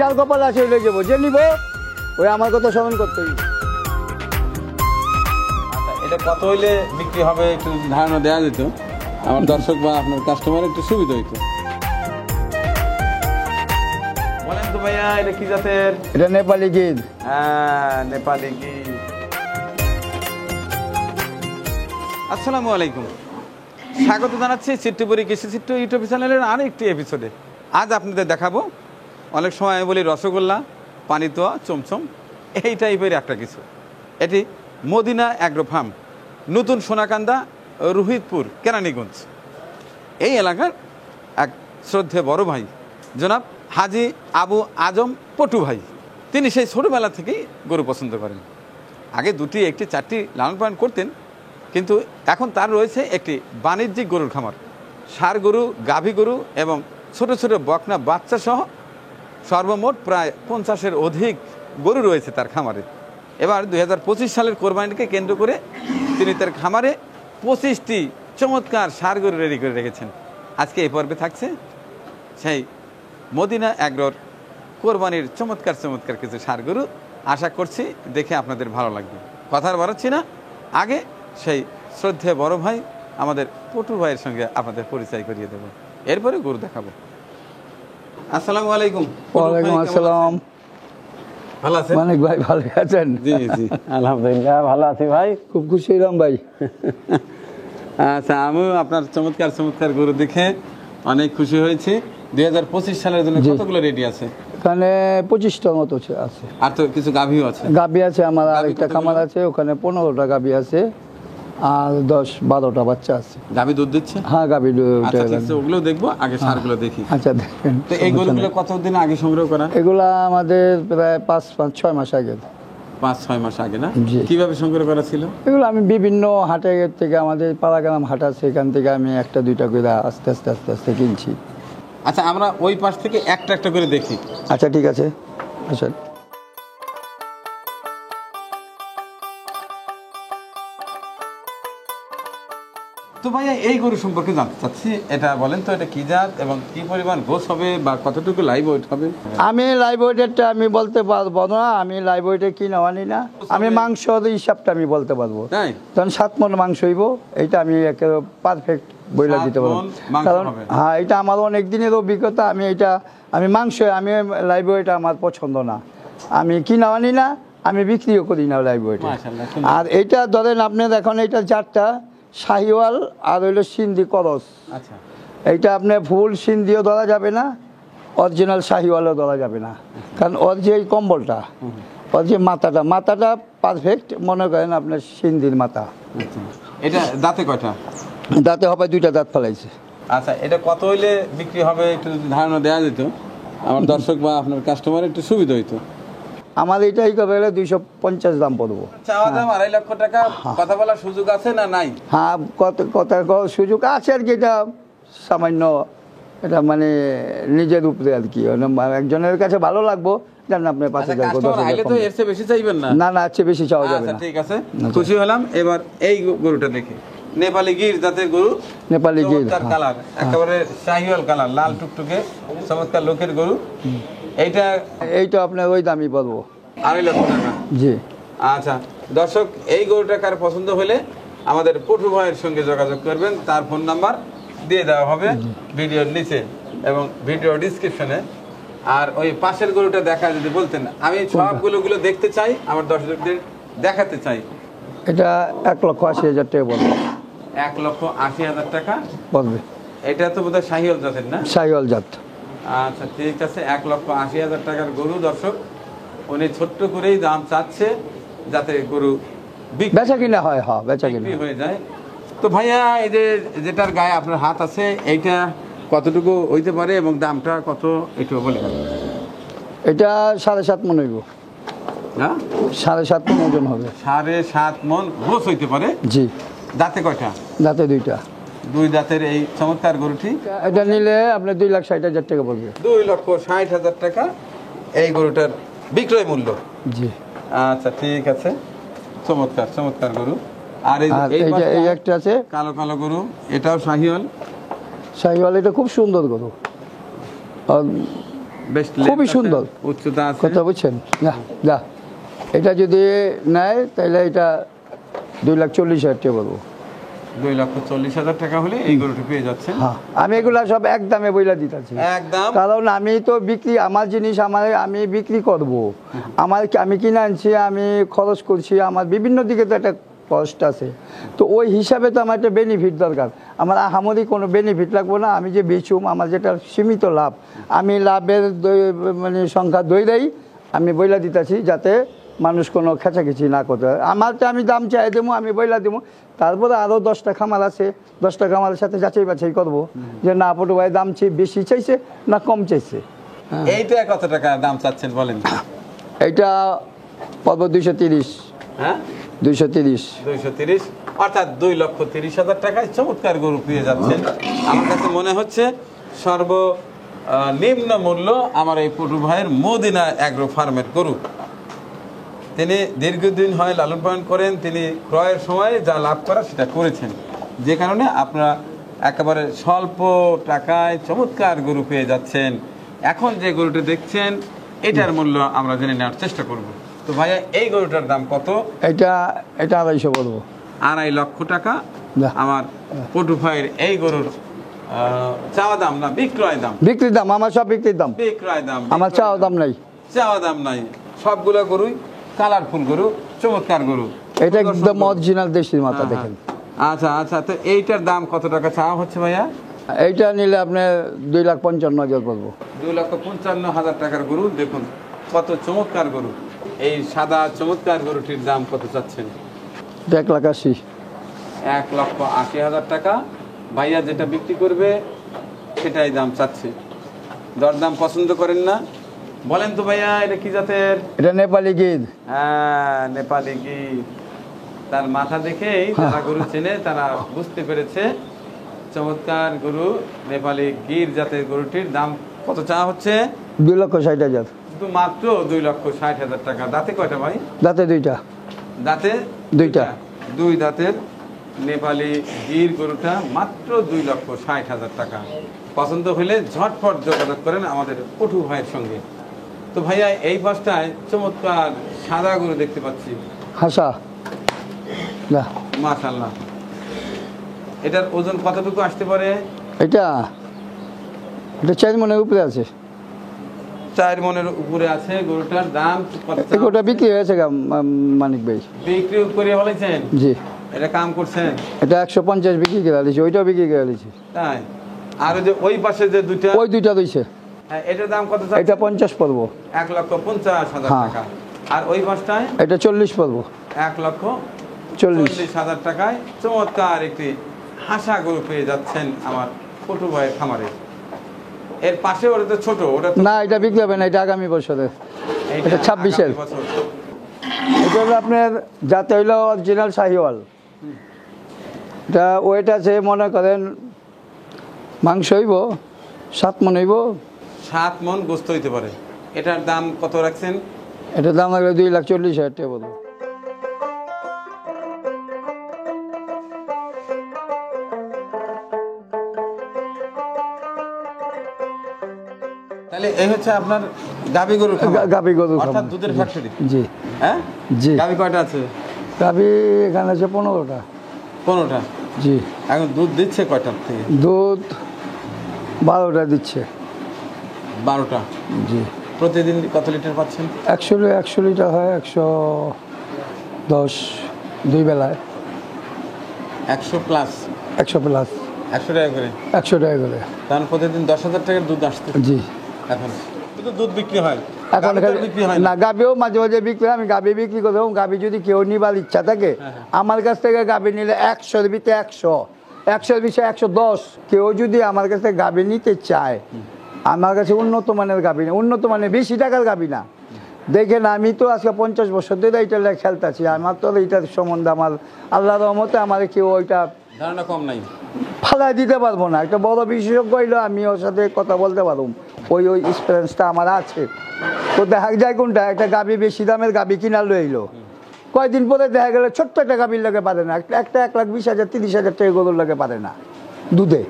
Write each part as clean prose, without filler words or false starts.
যার কপালে আছে ওই যাবো, যে নিব ওই আমার কথা স্মরণ করতে হইব। আচ্ছা, এটা কত হইলে বিক্রি হবে একটু ধারণা দেওয়া যেত, আমার দর্শক বা আপনার কাস্টমার একটু সুবিধা হইতো। বলেন তো ভাইয়া, এটা কি জাতের? এটা নেপালি গির। হ্যাঁ, নেপালি গির। আসসালামু আলাইকুম, স্বাগত জানাচ্ছি চিত্রপুরী কৃষি চিত্র ইউটিউব চ্যানেলের আরেকটি এপিসোডে। আজ আপনাদের দেখাবো, অনেক সময় আমি বলি রসগোল্লা, পানিতোয়া, চমচম, এই টাইপের একটা কিছু। এটি মদিনা অ্যাগ্রো ফার্ম, নতুন সোনাকান্দা, রোহিতপুর, কেরানীগঞ্জ। এই এলাকার এক শ্রদ্ধেয় বড় ভাই জনাব হাজি আবু আজম পটু ভাই, তিনি সেই ছোটোবেলা থেকেই গরু পছন্দ করেন। আগে দুটি, একটি, চারটি লালন পালন করতেন, কিন্তু এখন তার রয়েছে একটি বাণিজ্যিক গরুর খামার। ষাঁড় গরু, গাভী গরু এবং ছোট ছোট বকনা বাচ্চা সহ সর্বমোট প্রায় 50-এর অধিক গরু রয়েছে তার খামারে। এবার 2025 সালের কোরবানিকে কেন্দ্র করে তিনি তার খামারে 25টি চমৎকার ষাঁড় গরু রেডি করে রেখেছেন। আজকে এই পর্বে থাকছে সেই মদিনা অ্যাগ্রোর কোরবানির চমৎকার চমৎকার কিছু ষাঁড় গরু। আশা করছি দেখে আপনাদের ভালো লাগবে। কথা আর বাড়াচ্ছি না, আগে সেই শ্রদ্ধেয় বড় ভাই আমাদের পটু ভাইয়ের সঙ্গে আপনাদের পরিচয় করিয়ে দেব, এরপরে গরু দেখাবো। আসসালামু আলাইকুম। ওয়ালাইকুম আসসালাম। ভালো আছেন? মানিক ভাই ভালো আছেন? জি জি, আলহামদুলিল্লাহ ভালো আছি ভাই, খুব খুশি হলাম ভাই। আচ্ছা, আমিও আপনার চমৎকার চমৎকার গরু দেখে অনেক খুশি হয়েছি। 2025 সালের জন্য কতগুলো রেডি আছে? এখানে 25টার মতো আছে। আর তো কিছু গাভীও আছে। গাভী আছে আমার, আরেকটা খামার আছে, ওখানে 15টা গাভী আছে আর 10-12টা বাচ্চা আছে। গাভী দুধ দিচ্ছে? হ্যাঁ, গাভী। আচ্ছা, ঠিক আছে, ওগুলো দেখবো, আগে ষাঁড়গুলো দেখি। আচ্ছা দেখেন। তো এই গরুগুলো কতদিন আগে সংগ্রহ করা? এগুলা আমাদের প্রায় 5-6 মাস আগে। 5-6 মাস আগে না? জি। কিভাবে সংগ্রহ করা ছিল? এগুলো আমি বিভিন্ন হাটে থেকে, আমাদের পাড়াগ্রাম হাট আছে, এখান থেকে আমি একটা দুইটা করে আস্তে আস্তে আস্তে আস্তে কিনছি। আচ্ছা, আমরা ওই পাশ থেকে একটা একটা করে দেখি। আচ্ছা ঠিক আছে, আচ্ছা। তো ভাইয়া, এই গরু সম্পর্কে জানতে চাচ্ছি, এটা বলেন তো, এটা কি জাত এবং কি পরিমাণ গোস হবে বা কতটুকু লাইভ ওয়েট হবে? আমি লাইভ ওয়েটেরটা আমি বলতে পারবো না, আমি লাইভ ওয়েটে কিনে আনি না। আমি মাংসর হিসাবটা আমি বলতে পারবো। তাই? তখন 7 মণ মাংস হইব, এইটা আমি একেবারে পারফেক্ট বইলা দিতে পারবো। কারণ হ্যাঁ, এটা আমার অনেক দিনের অভিজ্ঞতা। আমি মাংস, আমি লাইভ ওয়েট আমার পছন্দ না, আমি কিনে আনি না, আমি বিক্রিও করি না লাইভ ওয়েটে। আর এইটা ধরেন আপনার এখন এইটা জাতটা শাহিওয়াল আর হইলো সিন্ধি করস। আচ্ছা, এইটা আপনার ফুল সিন্ধিও ধরা যাবে না, অরিজিনাল শাহিওয়ালও ধরা যাবে না, কারণ ওর যে কম্বলটা, ওর যে মাথাটা পারফেক্ট, মনে করেন আপনার সিন্ধির মাথা। এটা দাঁতে কয়টা? দাঁতে হবে 2টা দাঁত ফেলাইছে। আচ্ছা, এটা কত হইলে বিক্রি হবে একটু যদি ধারণা দেওয়া যেত, আমার দর্শক বা আপনার কাস্টমার একটু সুবিধা হইতো। আমার এইটাই কবে 250 দাম পড়বো। চাওয়া দাম 2.5 লক্ষ টাকা। কথা বলার সুযোগ আছে না নাই? হ্যাঁ, কথা সুযোগ আছে আর কি। এটা সামান্য, এটা মানে নিজের উপরে আর কি, একজনের কাছে ভালো লাগবো জানেন আপনার 5,000 বেশি চাইবেন না? না, আছে বেশি চাওয়া যাবে না। ঠিক আছে, খুশি হলাম। এবার এই গরুটা দেখি, নেপালি গির জাতের গরু, নেপালি গির, কালার একেবারে শাহিওয়াল কালার, লাল টুকটুকে চমৎকার লোকের গরু। এইটা আপনার ওই দামই বলবো, 2.5 লক্ষ টাকা। জি। আচ্ছা দর্শক, এই গরুটা কার পছন্দ হলে আমাদের পটু ভাইয়ের সঙ্গে যোগাযোগ করবেন, তার ফোন নাম্বার দিয়ে দেওয়া হবে ভিডিওর নিচে এবং ভিডিও ডিসক্রিপশনে। আর ওই পাশের গরুটা দেখা যদি বলতেন, আমি সবগুলো দেখতে চাই, আমার দর্শকদের দেখাতে চাই। এটা 1,80,000 টাকা বলবে। 1,80,000 টাকা বলবে। এটা তো বোধহয় শাহিওয়াল জাতের না? শাহিওয়াল জাত। আচ্ছা ঠিক আছে, 1,80,000 টাকার গরু। দর্শক, উনি ছোট্ট করেই দাম চাচ্ছে যাতে গরু বেচা কিনা হয়, হ্যাঁ বেচা কিনা হয়ে যায়। তো ভাইয়া, এই যে যেটার গায়ে আপনার হাত আছে, এইটা কতটুকু হইতে পারে এবং দামটা কত একটু বলে? এটা 7.5 মণ হইব। হ্যাঁ, 7.5 মণ ওজন হবে। 7.5 মণ গোস হইতে পারে। জি। দাঁতে কয়টা? দাঁতে 2টা। 2 দাঁতের এই চমৎকার গরুটি, এটা নিলে আপনার 2,60,000 টাকা পড়বে। 2,60,000 টাকা এই গরুটার বিক্রয় মূল্য। জি। আচ্ছা ঠিক আছে, চমৎকার চমৎকার গরু। আর এই একটা আছে কালো কালো গরু, এটাও শাহিওয়াল। শাহিওয়াল, এটা খুব সুন্দর গরু। বেশ খুবই সুন্দর উচ্চতা আছে। কথা বুঝছেন না যা এটা যদি নেয় তাহলে এটা 2,40,000 টাকা বলবো। 2,40,000 টাকা হলে এই গরুটি পেয়ে যাচ্ছেন। হ্যাঁ আমি এগুলা সব একদমে বইলা দিতেছি, একদম। কারণ আমি তো বিক্রি আমার জিনিস আমি বিক্রি করব, আমি কিনে আনছি, আমি খরচ করছি, আমার বিভিন্ন দিকে তো একটা কষ্ট আছে, তো ওই হিসাবে তো আমার একটা বেনিফিট দরকার। আমার আহামরি কোনো বেনিফিট লাগবে না, আমি যে বেচুম আমার যেটা সীমিত লাভ, আমি লাভের মানে সংখ্যা দইরাই আমি বইলা দিতেছি, যাতে মানুষ কোনো খেঁচাখেচি না করতে হয়। আমারটা আমি দাম চাই দেবো, আমি বইলা দেবো, তারপরে আরও 10টা খামার আছে, 10টা খামারের সাথে যাচাই বাছাই করবো যে না পটু ভাই দাম বেশি চাইছে না কম চাইছে। এইটা কত টাকা দাম চাচ্ছেন বলেন? এইটা পর্ব 230। হ্যাঁ 230 230, অর্থাৎ 2,30,000 টাকায় চমৎকার গরু পেয়ে যাচ্ছেন। আমার কাছে মনে হচ্ছে সর্বনিম্ন মূল্য আমার এই পটু ভাইয়ের মদিনা অ্যাগ্রো ফার্মের গরু। তিনি দীর্ঘদিন হয় লালন পালন করেন, তিনি ক্রয়ের সময় যা লাভ করা সেটা করেছেন, যে কারণে আপনারা একেবারে স্বল্প টাকায় চমৎকার গরু পেয়ে যাচ্ছেন। এখন যে গরুটা দেখছেন এটার মূল্য আমরা জেনে নেওয়ার চেষ্টা করব। তো ভাইয়া এই গরুটার দাম কত? এটা 250 বলবো। 2.5 লক্ষ টাকা না। আমার পটু ভাইয়ের এই গরুর চাওয়া দাম না বিক্রয় দাম? বিক্রির দাম, আমার সব বিক্রির দাম, বিক্রয় দাম, আমার চাওয়া দাম নাই। চাওয়া দাম নাই। সবগুলো গরুই কালারফুল গরু, চমৎকার গরু, এটা একদম অরিজিনাল দেশি মাথা দেখেন। আচ্ছা আচ্ছা, তো এইটার দাম কত টাকা চাওয়া হচ্ছে ভাইয়া? এইটা নিলে আপনি 2,55,000 বলবো। 2,55,000 টাকার গরু। দেখুন কত চমৎকার গরু। এই সাদা চমৎকার গরুটির দাম কত চাচ্ছেন? 1,80,000। 1,80,000 টাকা ভাইয়া যেটা বিক্রি করবে সেটাই দাম চাচ্ছে। দরদাম পছন্দ করেন না? বলেন তো ভাইয়া এটা কি জাতের? এটা নেপালি গির। হ্যাঁ নেপালি গির। তার মাথা দেখেই যারা গরু চেনে তারা বুঝতে পেরেছে চমৎকার গরু নেপালি গির জাতের গরুটির দাম কত চাওয়া হচ্ছে? 2,60,000। শুধু মাত্র 2,60,000 টাকা। দাঁতে কয়টা ভাই? দাঁতে 2টা। দাঁতে 2টা। 2 দাঁতের নেপালি গির গরুটা মাত্র 2,60,000 টাকা। পছন্দ হলে ঝটফট যোগাযোগ করেন আমাদের পটু ভাইয়ের সঙ্গে। তো ভাইয়া এই পাশটায় চমৎকার সাদা গরু দেখতে পাচ্ছি। হাসা না মাশাআল্লাহ। এটার ওজন কতটুকু আসতে পারে? এটা 4 মনের উপরে আছে। 4 মনের উপরে আছে। গরুটার দাম কত? এটা বিক্রি হয়েছে মানিক ভাই। বিক্রি করে বলেছেন? জি। এটা কাম করছেন? এটা 150 বিক্রি করে দিয়েছি, ওইটাও বিক্রি করে দিয়েছি। তাই? আর যে ওই পাশে যে দুইটা, ওই 2টা রয়েছে, হ্যাঁ এটার দাম কত? এটা 50 পড়বো। 1,50,000 টাকা। আর ওই পাশটায় এটা 40 পড়বো। 1,40,000 টাকায় চমৎকার একটি হাসা গরু পেয়ে যাচ্ছেন আমার পটু ভাইয়ের খামারে। এর পাশে ওটা তো ছোট, ওটা না এটা বিক্রি হবে না, এটা আগামী বছরে। এটা 26-এর। এটা হলো আপনার যাতে হইলো অরিজিনাল শাহিওয়াল। এটা ওয়েট আছে মনে করেন মাংস হইব 7 মন হইব। 7 মন গোস্ত হইতে পারে। এটার দাম কত রাখছেন? এটার দাম লাগলে 2,40,000 টাকা বলবো। তাহলে এই হচ্ছে আপনার গাবি গরু খামার। গাবি গরু অর্থাৎ খামার। দুধের ফ্যাক্টরি। জি হ্যাঁ জি। গাবি কয়টা আছে? গাবি এখানে আছে 15টা। 15টা। জি। এখন দুধ দিচ্ছে কয়টার থেকে? দুধ 12টা দিচ্ছে। 12টা। জি। প্রতিদিন কত লিটার পাচ্ছেন? 100 লিটার হয়, 110 2 বেলায়। 100 প্লাস? 100 প্লাস। 100 টাকা করে? 100 টাকা করে। তাহলে প্রতিদিন 10,000 টাকার দুধ আসছে? জি। এখন শুধু দুধ বিক্রি হয়? এখন গাভী তো বিক্রি হয় না, গাবিও মাঝে মাঝে বিক্রি হয়। আমি গাবি বিক্রি করবো। গাবি যদি কেউ নিবার ইচ্ছা থাকে আমার কাছ থেকে গাবি নিলে 100-এর ভিতরে 100, 100-এর ভিতরে 110। কেউ যদি আমার কাছ থেকে গাবি নিতে চায়, আমার কাছে উন্নত মানের গাবি না, উন্নত মানের বেশি টাকার গাবি না। দেখেন আমি তো আজকে 50 বছর ধরে এইটা খেলতেছি, আমার তো এইটার সম্বন্ধে আমার আল্লাহর রহমতে আমার কেউ ওইটা ধারণা কম নাই, ফালাই দিতে পারবো না। একটা বড় বিশেষজ্ঞ হইলো আমি ওর সাথে কথা বলতে পারবো, ওই এক্সপিরিয়েন্সটা আমার আছে। তো দেখা যায় কোনটা একটা গাবি বেশি দামের গাবি কিনা লইলো, কয়েকদিন পরে দেখা গেলে ছোট্ট একটা গাবির লাগে পারে না, একটা 1,20,000 30,000 টাকা গরুর লাগে পারে না দুধে।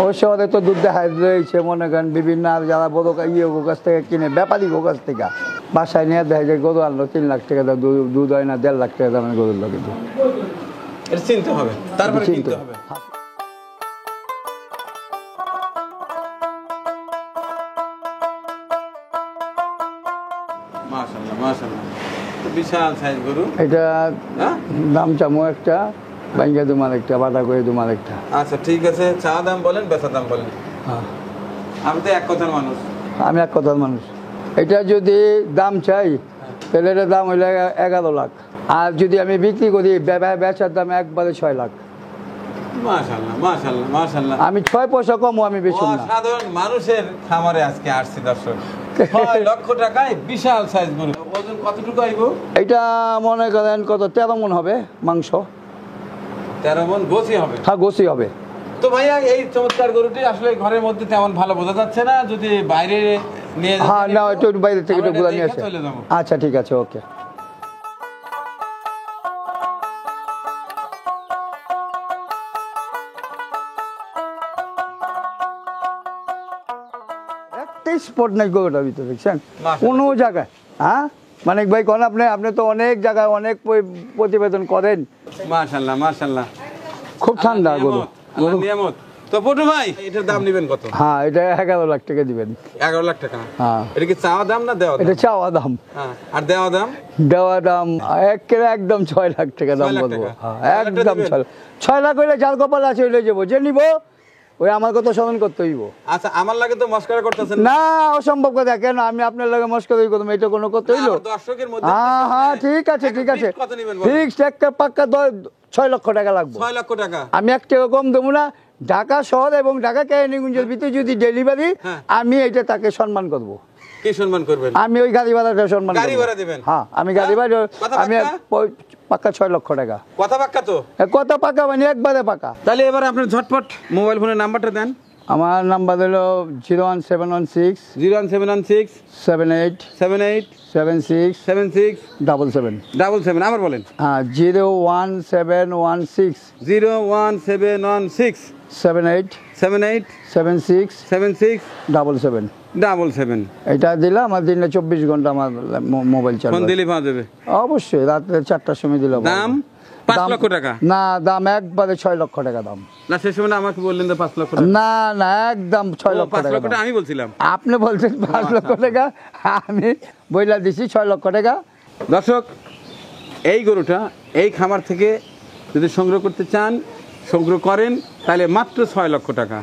অবশ্য ওদের তো দুধ দেখা রয়েছে, মনে করেন বিভিন্ন আর যারা বড় গো কাছ থেকে কিনে, ব্যাপারী গো কাছ থেকে বাসায় নিয়ে দেখা যায় গরু আনলো 3 লাখ টাকা দাম, দুধ হয় না 1.5 লাখ টাকা দামের গরুর লোক। কিন্তু এটা চিনতে হবে, তারপরে কিনতে হবে। মাশাআল্লাহ মাশাআল্লাহ, তো বিশাল সাইজ গরু। এটা হ্যাঁ, দাম চামো একটা, বাইঙ্গা দুমার একটা, বাটা করে দুমার একটা। আচ্ছা ঠিক আছে, চা দাম বলেন, বেচা দাম বলেন। হ্যাঁ, আমি তো এক কথার মানুষ। আমি এক কথার মানুষ। এটা যদি দাম চাই তাহলে এটার দাম হইলে 11 লাখ, আর যদি আমি বিক্রি করি বেচার দাম একবারে 6 লাখ। মাশাআল্লাহ মাশাআল্লাহ মাশাআল্লাহ, আমি 6 পয়সা কমও আমি বেশি না। সাধারণ মানুষের খামারে আজকে আসছি দর্শক, 6 লক্ষ টাকায় বিশাল সাইজ গরু। ওজন কতটুকু আইব? এটা মনে করেন কত 13 মণ হবে মাংস। 13 মণ গোছি হবে? হ্যাঁ, গোছি হবে। তো ভাইয়া এই চমৎকার গরুটি আসলে ঘরের মধ্যে তেমন ভালো বোঝা যাচ্ছে না, যদি বাইরে নিয়ে যেতে হ্যাঁ, না একটু বাইরে থেকে একটু আমরা ঘুরে নিয়ে দেখে আসে। চলে যাবো। আচ্ছা ঠিক আছে, ওকে। একটাই স্পট নাই গরুটার ভিতরে, দেখছেন কোনো জায়গায়। হ্যাঁ, মানিক ভাই কোন আপনি তো অনেক জায়গায় অনেক প্রতিবেদন করেন। মাশাআল্লাহ মাশাআল্লাহ, খুব ঠান্ডা গরু। আল্লাহর নিয়ামত। তো পটু ভাই, এটার দাম নেবেন কত? হ্যাঁ, এটা 11 লাখ টাকা দিবেন। 11 লাখ টাকা? হ্যাঁ। এটা কি চাওয়া দাম না দেওয়া দাম? এটা চাওয়া দাম। হ্যাঁ, আর দেওয়া দাম? দেওয়া দাম একদম 6 লাখ টাকা দাম 6 লাখ বলবো। টাকা? হ্যাঁ, 6 লাখ টাকা একদম দিবেন? 6 লাখ হইলে যার কপাল আছে হইলে যাবো, যে নিবো ওই আমার কথা স্মরণ করতে হইব। আচ্ছা, আমার লাগে তো মস্করা করতেছেন না, অসম্ভব কথা। কেন আমি আপনার লাগে মস্করা করতাম? এটা কোনো কথা হইলো? আমার দর্শকের মধ্যে হ্যাঁ হ্যাঁ, ঠিক আছে ঠিক আছে, কত নেবেন বলেন? ফিক্স একটা পাক্কা 6 লক্ষ টাকা লাগবে। 6 লক্ষ টাকা? আমি 1 টাকা কম দেবো না। ঢাকা শহর এবং ঢাকা কেরানীগঞ্জের ভিতরে যদি ডেলিভারি, হ্যাঁ। আমি এটা তাকে সম্মান করব। কি সম্মান করবেন? আমি ওই গাড়ি ভাড়াটা সম্মান গাড়ি করব। ভাড়া দিবেন? হ্যাঁ, আমি গাড়ি ভাড়া, কথা আমি পাক্কা 6 লক্ষ টাকা। কথা পাক্কা তো? কত পাকা মানে একবারে পাকা। তাহলে এবার আপনার ঝটপট মোবাইল ফোনের নাম্বারটা দেন। আমার নাম্বার হলো 01716 01716 78 78 76 76 77। 77 আবার বলেন। হ্যাঁ, 01716 01716 78 78 76 76 77। 77। এটা দিলে আমার দিনে 24 ঘন্টা আমার মোবাইল ফোন চালাবে। দিলে পাওয়া যাবে? অবশ্যই, রাত্রে 4টার সময় দিলে পাওয়া দাম যাবে। 5 লক্ষ টাকা? না, দাম একবারে 6 লক্ষ টাকা দাম। না, সেই সময় আমাকে বললেন যে 5 লক্ষ টাকা। না না, একদম 6 লক্ষ 5 টাকা লক্ষ দাম। টাকা আমি বলছিলাম। আপনি বলছেন 5 লক্ষ টাকা, আমি বইলা দিছি 6 লক্ষ টাকা। দর্শক, এই গরুটা এই খামার থেকে যদি সংগ্রহ করতে চান, সংগ্রহ করেন, তাহলে মাত্র 6 লক্ষ টাকা।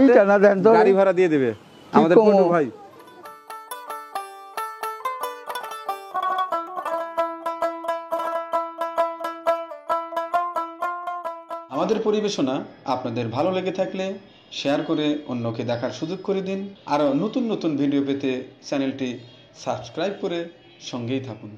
এইটা না দেন তো, গাড়ি ভাড়া দিয়ে দেবে আমাদের কম? পটু ভাই। আমাদের পরিবেশনা আপনাদের ভালো লেগে থাকলে শেয়ার করে অন্যকে দেখার সুযোগ করে দিন। আরও নতুন নতুন ভিডিও পেতে চ্যানেলটি সাবস্ক্রাইব করে সঙ্গেই থাকুন।